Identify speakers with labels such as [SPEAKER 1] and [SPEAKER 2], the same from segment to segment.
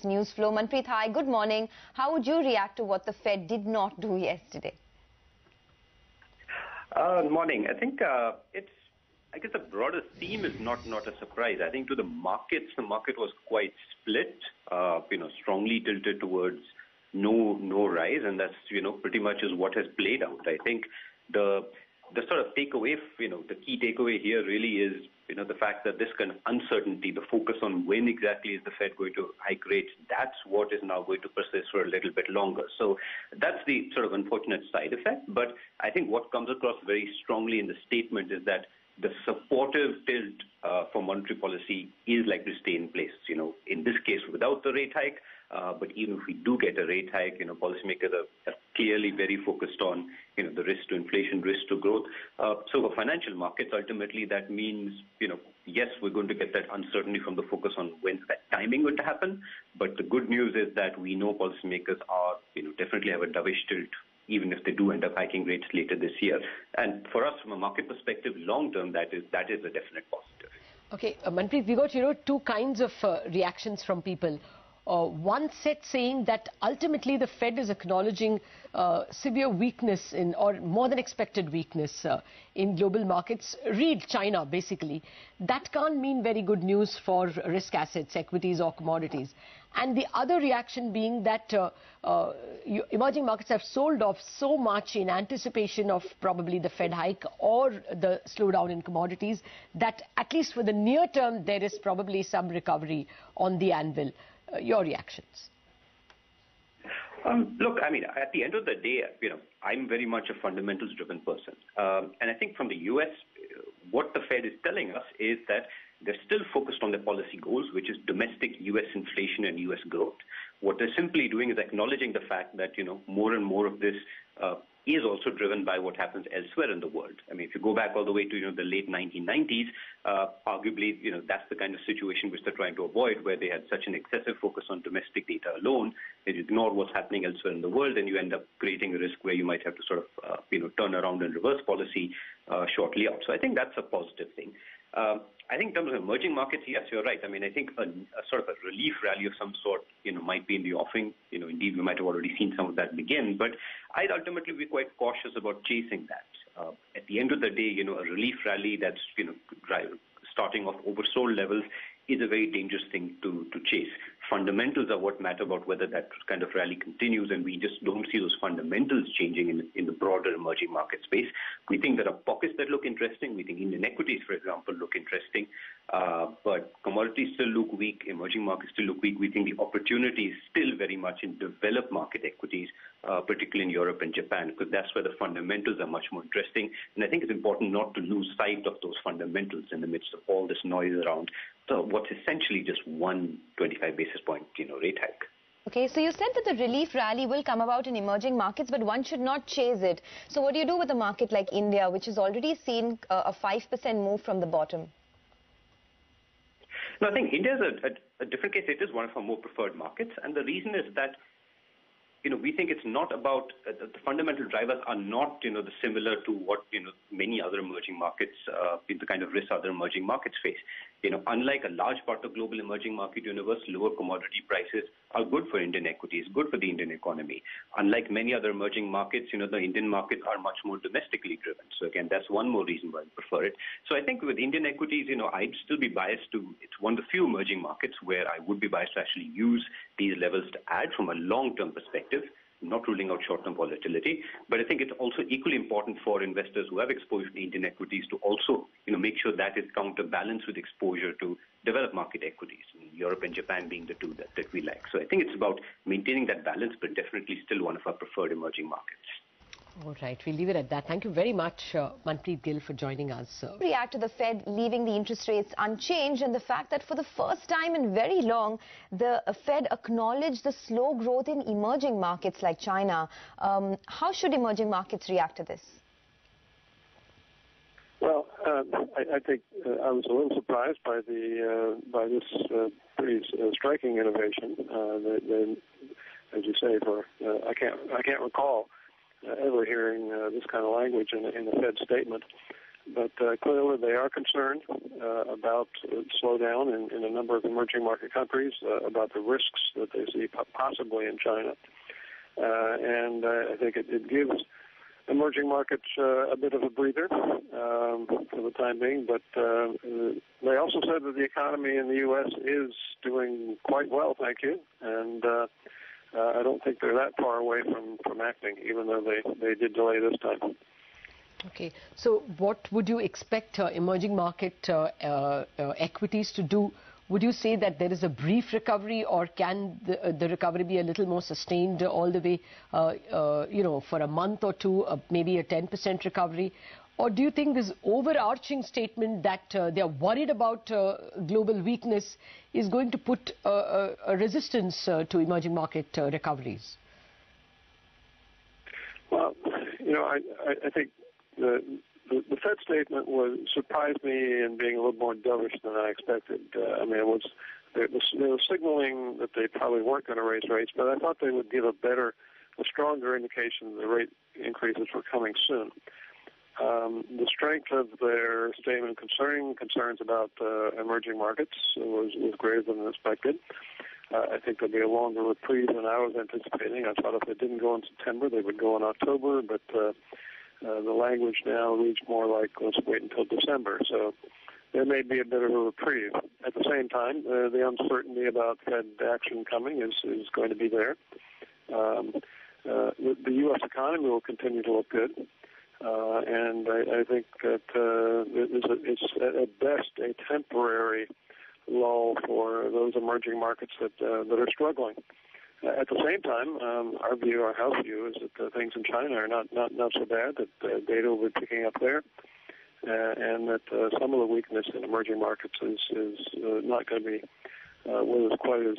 [SPEAKER 1] markets news flow. Manpreet, hi, good morning. How would you react to what the Fed did not do yesterday?
[SPEAKER 2] Morning. I think I guess the broader theme is not a surprise. I think to the market was quite split, strongly tilted towards no rise, and that's, pretty much is what has played out. I think the sort of takeaway, the key takeaway here really is, the fact that this kind of uncertainty, the focus on when exactly is the Fed going to hike rates, that's what is now going to persist for a little bit longer. So that's the sort of unfortunate side effect. But I think what comes across very strongly in the statement is that the supportive tilt for monetary policy is likely to stay in place, in this case without the rate hike. But even if we do get a rate hike, policymakers are clearly very focused on, the risk to inflation, risk to growth. So for financial markets, ultimately that means, yes, we're going to get that uncertainty from the focus on when's that timing going to happen. But the good news is that we know policymakers are, definitely have a dovish tilt, even if they do end up hiking rates later this year. And for us, from a market perspective, long term, that is a definite positive.
[SPEAKER 3] Okay, Manpreet, we got, two kinds of reactions from people. One set saying that ultimately the Fed is acknowledging severe weakness or more than expected weakness in global markets. Read China, basically. That can't mean very good news for risk assets, equities or commodities. And the other reaction being that emerging markets have sold off so much in anticipation of probably the Fed hike or the slowdown in commodities that at least for the near term there is probably some recovery on the anvil. Your reactions?
[SPEAKER 2] Look, I mean, at the end of the day, I'm very much a fundamentals-driven person. And I think from the U.S., what the Fed is telling us is that they're still focused on their policy goals, which is domestic U.S. inflation and U.S. growth. What they're simply doing is acknowledging the fact that, more and more of this is also driven by what happens elsewhere in the world. I mean, if you go back all the way to, the late 1990s, arguably, that's the kind of situation which they're trying to avoid, where they had such an excessive focus on domestic data alone, they ignored what's happening elsewhere in the world, and you end up creating a risk where you might have to sort of, turn around and reverse policy shortly out. So I think that's a positive thing. I think in terms of emerging markets, yes, you're right. I mean, I think a sort of a relief rally of some sort, might be in the offing. Indeed, we might have already seen some of that begin. But I'd ultimately be quite cautious about chasing that. At the end of the day, a relief rally that's, starting off oversold levels is a very dangerous thing to chase. Fundamentals are what matter about whether that kind of rally continues, and we just don't see those fundamentals changing in the broader emerging market space. We think there are pockets that look interesting. We think Indian equities, for example, look interesting. But commodities still look weak. Emerging markets still look weak. We think the opportunity is still very much in developed market equities, particularly in Europe and Japan, because that's where the fundamentals are much more interesting. And I think it's important not to lose sight of those fundamentals in the midst of all this noise around what's essentially just one 25 basis point, rate hike.
[SPEAKER 1] Okay, so you said that the relief rally will come about in emerging markets, but one should not chase it. So what do you do with a market like India, which has already seen a 5% move from the bottom?
[SPEAKER 2] No, I think India is a different case. It is one of our more preferred markets. And the reason is that, we think it's not about the fundamental drivers are not, the similar to what, many other emerging markets, the kind of risks other emerging markets face. Unlike a large part of global emerging market universe, lower commodity prices are good for Indian equities, good for the Indian economy. Unlike many other emerging markets, the Indian markets are much more domestically driven. So again, that's one more reason why I prefer it. So I think with Indian equities, I'd still be biased to, it's one of the few emerging markets where I would be biased to actually use these levels to add from a long-term perspective, not ruling out short-term volatility. But I think it's also equally important for investors who have exposure to Indian equities to also, make sure that is counterbalanced with exposure to developed market equities, Europe and Japan being the two that we like. So I think it's about maintaining that balance, but definitely still one of our preferred emerging markets.
[SPEAKER 3] All right, we'll leave it at that. Thank you very much, Manpreet Gill, for joining us.
[SPEAKER 1] React to the Fed leaving the interest rates unchanged and the fact that for the first time in very long, the Fed acknowledged the slow growth in emerging markets like China. How should emerging markets react to this?
[SPEAKER 4] Well, I think I was a little surprised by this pretty striking innovation. As you say, I can't recall ever hearing this kind of language in the Fed statement. But clearly they are concerned about slowdown in a number of emerging market countries, about the risks that they see possibly in China. And I think it gives emerging markets a bit of a breather for the time being. But they also said that the economy in the U.S. is doing quite well, thank you. And I don't think they're that far away from acting, even though they did delay this time.
[SPEAKER 3] Okay, so what would you expect emerging market equities to do? Would you say that there is a brief recovery, or can the recovery be a little more sustained all the way, for a month or two, maybe a 10% recovery? Or do you think this overarching statement that they are worried about global weakness is going to put a resistance to emerging market recoveries?
[SPEAKER 4] Well, I think the Fed statement surprised me in being a little more dovish than I expected. I mean, they were signaling that they probably weren't going to raise rates, but I thought they would give a stronger indication that the rate increases were coming soon. The strength of their statement concerning concerns about emerging markets was greater than expected. I think there'll be a longer reprieve than I was anticipating. I thought if it didn't go in September, they would go in October, but the language now reads more like, let's wait until December. So there may be a bit of a reprieve. At the same time, the uncertainty about Fed action coming is going to be there. The U.S. economy will continue to look good. And I think that it's at best a temporary lull for those emerging markets that are struggling. At the same time, our house view is that things in China are not so bad, that data will be picking up there, and that some of the weakness in emerging markets is not going to be quite as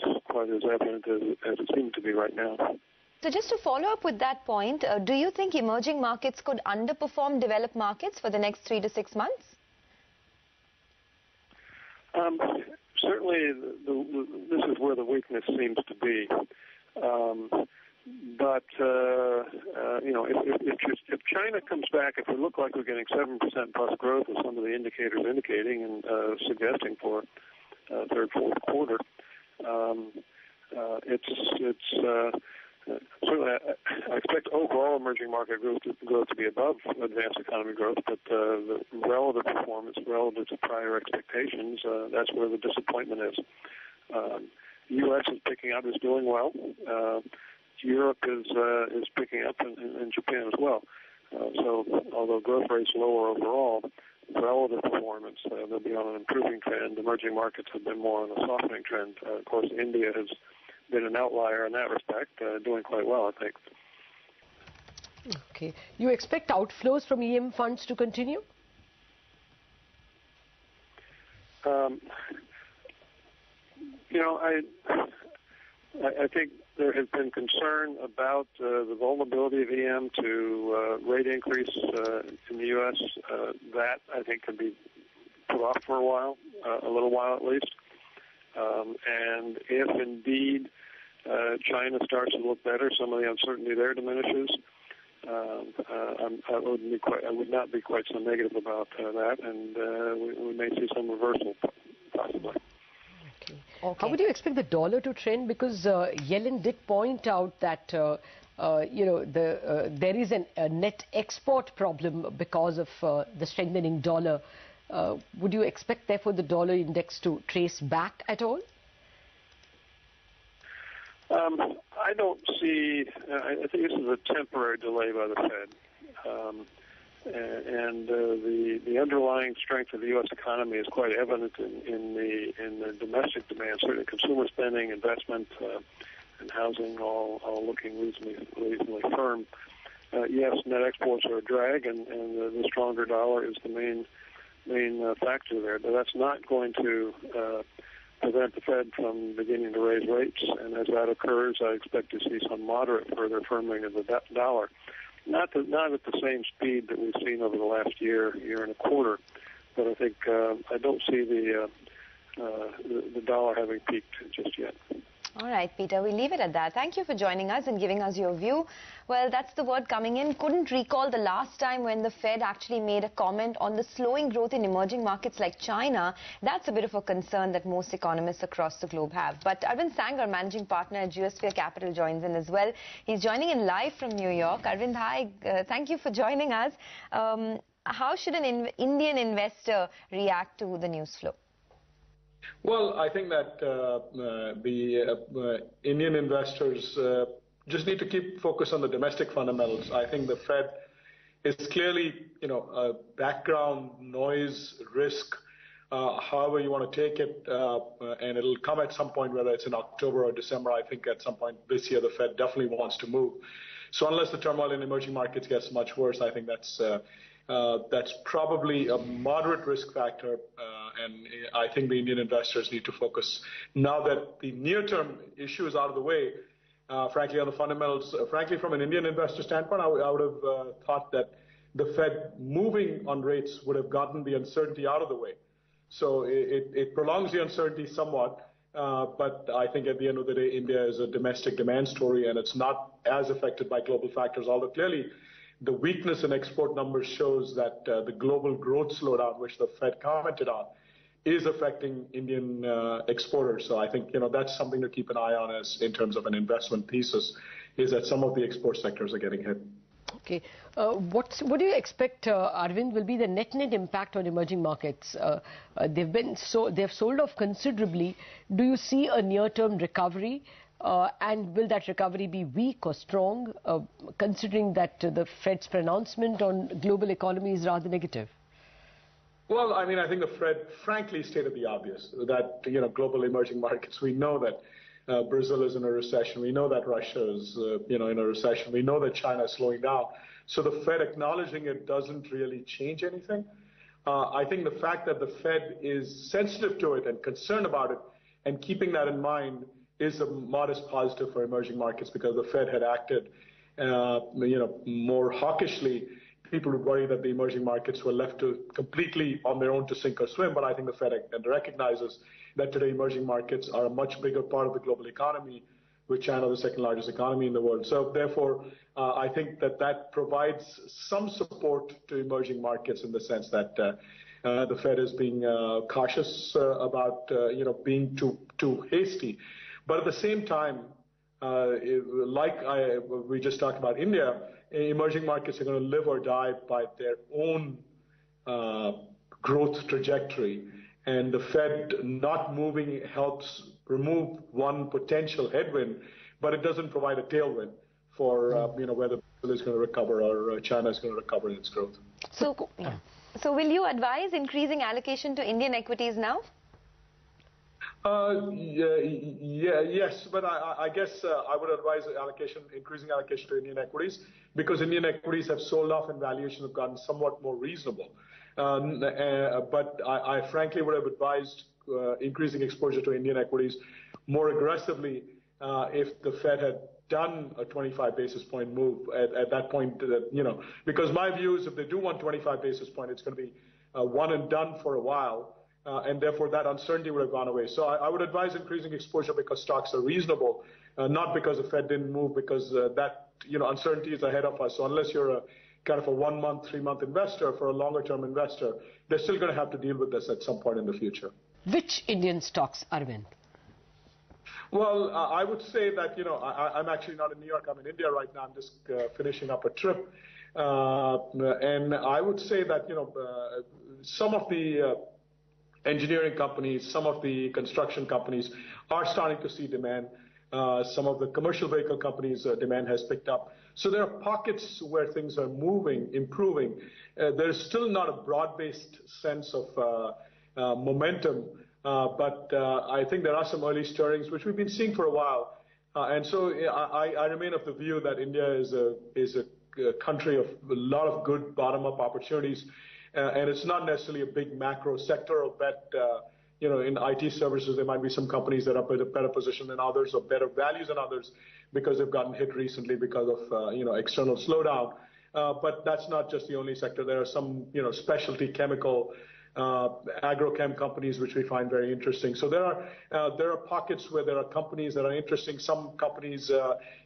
[SPEAKER 4] evident as it seems to be right now.
[SPEAKER 1] So just to follow up with that point, do you think emerging markets could underperform developed markets for the next 3 to 6 months?
[SPEAKER 4] Certainly, this is where the weakness seems to be. But if China comes back, if we look like we're getting 7% plus growth, as some of the indicators indicating and suggesting for third, fourth quarter, certainly I expect overall emerging market growth to be above advanced economy growth, but the relative performance relative to prior expectations, that's where the disappointment is. The U.S. is picking up, is doing well. Europe is picking up, and Japan as well. So although growth rate's lower overall, relative performance, they'll be on an improving trend. Emerging markets have been more on a softening trend. Of course, India has been an outlier in that respect, doing quite well, I think.
[SPEAKER 3] Okay. You expect outflows from EM funds to continue?
[SPEAKER 4] I think there has been concern about the vulnerability of EM to rate increase in the U.S. That, I think, can be put off for a little while at least. And if indeed China starts to look better, some of the uncertainty there diminishes. I would not be quite so negative about that, and we may see some reversal possibly.
[SPEAKER 3] Okay. How would you expect the dollar to trend? Because Yellen did point out that there is a net export problem because of the strengthening dollar. Would you expect, therefore, the dollar index to trace back at all?
[SPEAKER 4] I don't see. I think this is a temporary delay by the Fed, and the underlying strength of the U.S. economy is quite evident in the domestic demand. Certainly, consumer spending, investment, and housing all looking reasonably firm. Yes, net exports are a drag, and the stronger dollar is the main factor there. But that's not going to prevent the Fed from beginning to raise rates. And as that occurs, I expect to see some moderate further firming of the dollar. Not at the same speed that we've seen over the last year and a quarter. But I think I don't see the dollar having peaked just yet.
[SPEAKER 1] All right, Peter, we leave it at that. Thank you for joining us and giving us your view. Well, that's the word coming in. Couldn't recall the last time when the Fed actually made a comment on the slowing growth in emerging markets like China. That's a bit of a concern that most economists across the globe have. But Arvind Sanger, managing partner at Geosphere Capital, joins in as well. He's joining in live from New York. Arvind, hi. Thank you for joining us. How should an Indian investor react to the news flow?
[SPEAKER 5] Well, I think that the Indian investors just need to keep focus on the domestic fundamentals. I think the Fed is clearly, a background noise risk, however you want to take it, and it'll come at some point, whether it's in October or December. I think at some point this year, the Fed definitely wants to move. So unless the turmoil in emerging markets gets much worse, I think that's probably a moderate risk factor, and I think the Indian investors need to focus now that the near-term issue is out of the way. Frankly, on the fundamentals, frankly, from an Indian investor standpoint, I would have thought that the Fed moving on rates would have gotten the uncertainty out of the way. So it prolongs the uncertainty somewhat, but I think at the end of the day, India is a domestic demand story, and it's not as affected by global factors, although clearly the weakness in export numbers shows that the global growth slowdown, which the Fed commented on, is affecting Indian exporters. So I think that's something to keep an eye on as in terms of an investment thesis, is that some of the export sectors are getting hit.
[SPEAKER 3] Okay, what do you expect, Arvind, will be the net impact on emerging markets? They've sold off considerably. Do you see a near-term recovery? And will that recovery be weak or strong, considering that the Fed's pronouncement on global economy is rather negative?
[SPEAKER 5] Well, I mean, I think the Fed, frankly, stated the obvious, that, global emerging markets, we know that Brazil is in a recession. We know that Russia is, in a recession. We know that China is slowing down. So the Fed acknowledging it doesn't really change anything. I think the fact that the Fed is sensitive to it and concerned about it and keeping that in mind is a modest positive for emerging markets, because the Fed had acted, more hawkishly. People would worry that the emerging markets were left to completely on their own to sink or swim. But I think the Fed recognizes that today emerging markets are a much bigger part of the global economy, with China the second largest economy in the world. So therefore, I think that provides some support to emerging markets in the sense that the Fed is being cautious about, being too hasty. But at the same time, we just talked about India, emerging markets are going to live or die by their own growth trajectory. And the Fed not moving helps remove one potential headwind, but it doesn't provide a tailwind for, whether Brazil is going to recover or China is going to recover in its growth.
[SPEAKER 1] So will you advise increasing allocation to Indian equities now?
[SPEAKER 5] Yes, but I guess I would advise increasing allocation to Indian equities, because Indian equities have sold off and valuations have gotten somewhat more reasonable. But I frankly would have advised increasing exposure to Indian equities more aggressively if the Fed had done a 25 basis point move at that point, because my view is if they do 125 basis point, it's going to be one and done for a while. And therefore that uncertainty would have gone away. So I would advise increasing exposure because stocks are reasonable, not because the Fed didn't move, because that uncertainty is ahead of us. So unless you're a kind of a 1 month, 3 month investor, for a longer term investor, they're still going to have to deal with this at some point in the future.
[SPEAKER 3] Which Indian stocks, Arvind?
[SPEAKER 5] Well, I would say that, I'm actually not in New York. I'm in India right now. I'm just finishing up a trip. And I would say that, some of the engineering companies, some of the construction companies are starting to see demand. Some of the commercial vehicle companies' demand has picked up. So there are pockets where things are moving, improving. There's still not a broad-based sense of momentum, but I think there are some early stirrings, which we've been seeing for a while. And so I remain of the view that India is a country of a lot of good bottom-up opportunities. And it's not necessarily a big macro sector or bet, in IT services, there might be some companies that are in a better position than others or better values than others because they've gotten hit recently because of, external slowdown. But that's not just the only sector. There are some, specialty chemical agrochem companies, which we find very interesting. So there are pockets where there are companies that are interesting. Some companies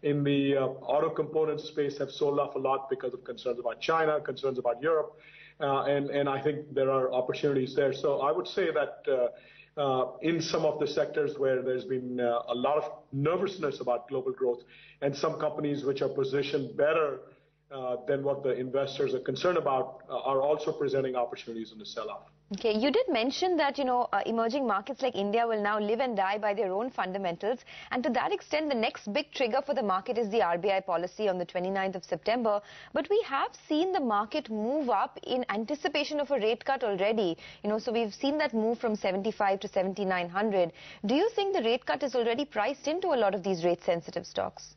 [SPEAKER 5] in the auto component space have sold off a lot because of concerns about China, concerns about Europe, and I think there are opportunities there. So I would say that in some of the sectors where there's been a lot of nervousness about global growth, and some companies which are positioned better than what the investors are concerned about are also presenting opportunities in the sell-off.
[SPEAKER 1] Okay, you did mention that, emerging markets like India will now live and die by their own fundamentals. And to that extent, the next big trigger for the market is the RBI policy on the 29th of September. But we have seen the market move up in anticipation of a rate cut already. So we've seen that move from 75 to 7,900. Do you think the rate cut is already priced into a lot of these rate-sensitive stocks?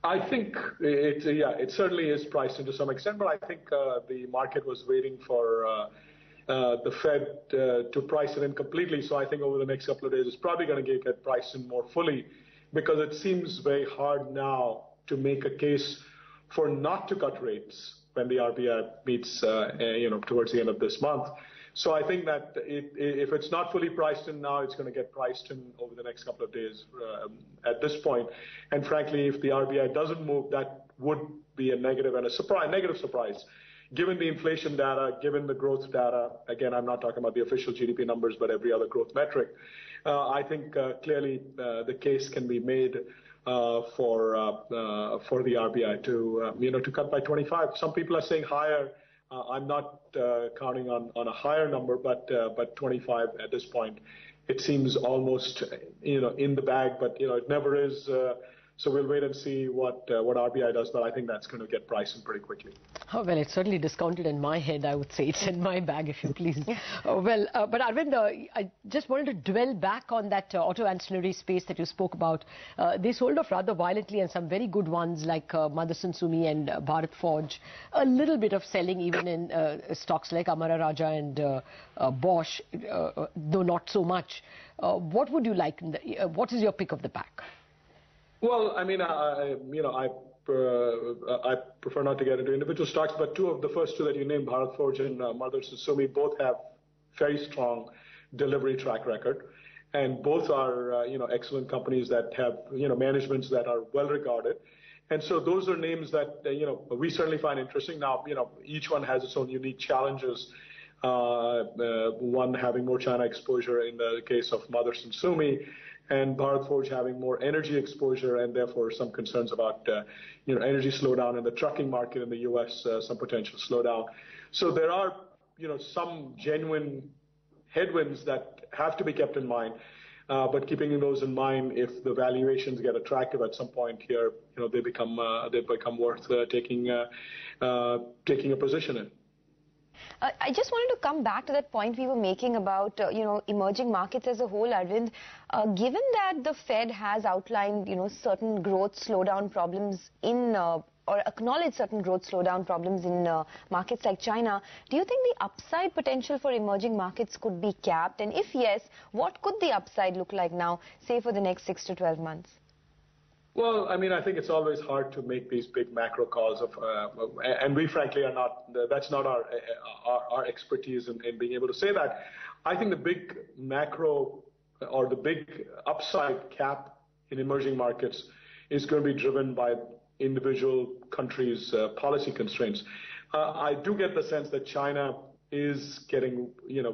[SPEAKER 5] I think it certainly is priced into some extent, but I think the market was waiting for the Fed to price it in completely. So I think over the next couple of days, it's probably going to get priced in more fully, because it seems very hard now to make a case for not to cut rates when the RBI meets, towards the end of this month. So I think that if it's not fully priced in now, it's going to get priced in over the next couple of days at this point. And frankly, if the RBI doesn't move, that would be a negative and a negative surprise. Given the inflation data, given the growth data, again, I'm not talking about the official GDP numbers, but every other growth metric, I think clearly the case can be made for the RBI to cut by 25. Some people are saying higher. I'm not counting on a higher number, but 25 at this point, it seems almost in the bag, but it never is. So we'll wait and see what RBI does, but I think that's going to get priced in pretty quickly.
[SPEAKER 3] Oh, well, it's certainly discounted in my head, I would say. It's in my bag, if you please. But Arvind, I just wanted to dwell back on that auto ancillary space that you spoke about. They sold off rather violently, and some very good ones like Motherson Sumi and Bharat Forge. A little bit of selling even in stocks like Amara Raja and Bosch, though not so much. What would you like? What is your pick of the pack?
[SPEAKER 5] Well, I mean, I prefer not to get into individual stocks, but the first two that you named, Bharat Forge and Motherson Sumi, both have very strong delivery track record, and both are excellent companies that have managements that are well regarded, and so those are names that we certainly find interesting. Now, each one has its own unique challenges. One having more China exposure in the case of Motherson Sumi, and Bharat Forge having more energy exposure, and therefore some concerns about energy slowdown in the trucking market in the U.S., some potential slowdown. So there are some genuine headwinds that have to be kept in mind. But keeping those in mind, if the valuations get attractive at some point here, they become worth taking a position in.
[SPEAKER 1] I just wanted to come back to that point we were making about, emerging markets as a whole, Arvind. Given that the Fed has outlined, certain growth slowdown problems or acknowledged certain growth slowdown problems in markets like China, do you think the upside potential for emerging markets could be capped? And if yes, what could the upside look like now, say for the next 6 to 12 months?
[SPEAKER 5] Well, I mean, I think it's always hard to make these big macro calls and we frankly are not, that's not our expertise in being able to say that. I think the big macro or the big upside cap in emerging markets is going to be driven by individual countries' policy constraints. I do get the sense that China is getting,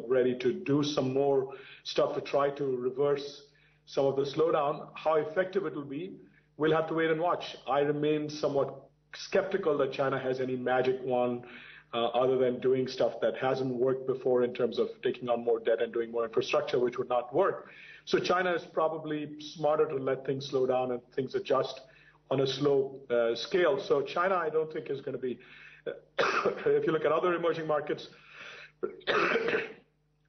[SPEAKER 5] ready to do some more stuff to try to reverse some of the slowdown. How effective it will be, we'll have to wait and watch. I remain somewhat skeptical that China has any magic wand other than doing stuff that hasn't worked before in terms of taking on more debt and doing more infrastructure, which would not work. So China is probably smarter to let things slow down and things adjust on a slow scale. So China, I don't think is going to be, if you look at other emerging markets,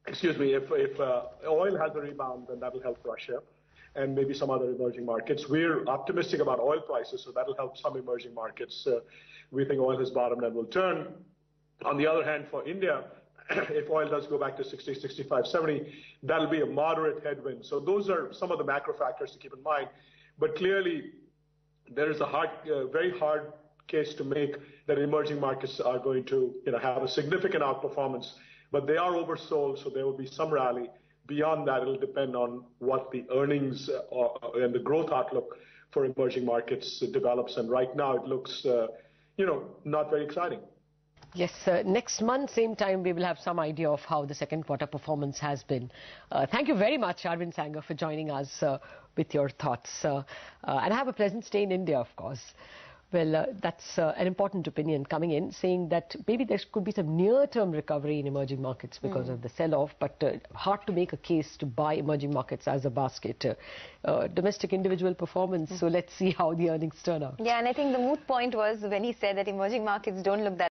[SPEAKER 5] excuse me, if oil has a rebound, then that'll help Russia and maybe some other emerging markets. We're optimistic about oil prices, so that'll help some emerging markets. We think oil has bottomed and will turn. On the other hand, for India, if oil does go back to 60, 65, 70, that'll be a moderate headwind. So those are some of the macro factors to keep in mind. But clearly, there is a very hard case to make that emerging markets are going to have a significant outperformance But they are oversold, so there will be some rally. Beyond that, it'll depend on what the earnings and the growth outlook for emerging markets develops. And right now, it looks, not very exciting.
[SPEAKER 3] Yes, next month, same time, we will have some idea of how the second quarter performance has been. Thank you very much, Arvind Sanger, for joining us with your thoughts. And have a pleasant stay in India, of course. Well, that's an important opinion coming in, saying that maybe there could be some near-term recovery in emerging markets because of the sell-off, but hard to make a case to buy emerging markets as a basket. Domestic individual performance, so let's see how the earnings turn out.
[SPEAKER 1] Yeah, and I think the moot point was when he said that emerging markets don't look that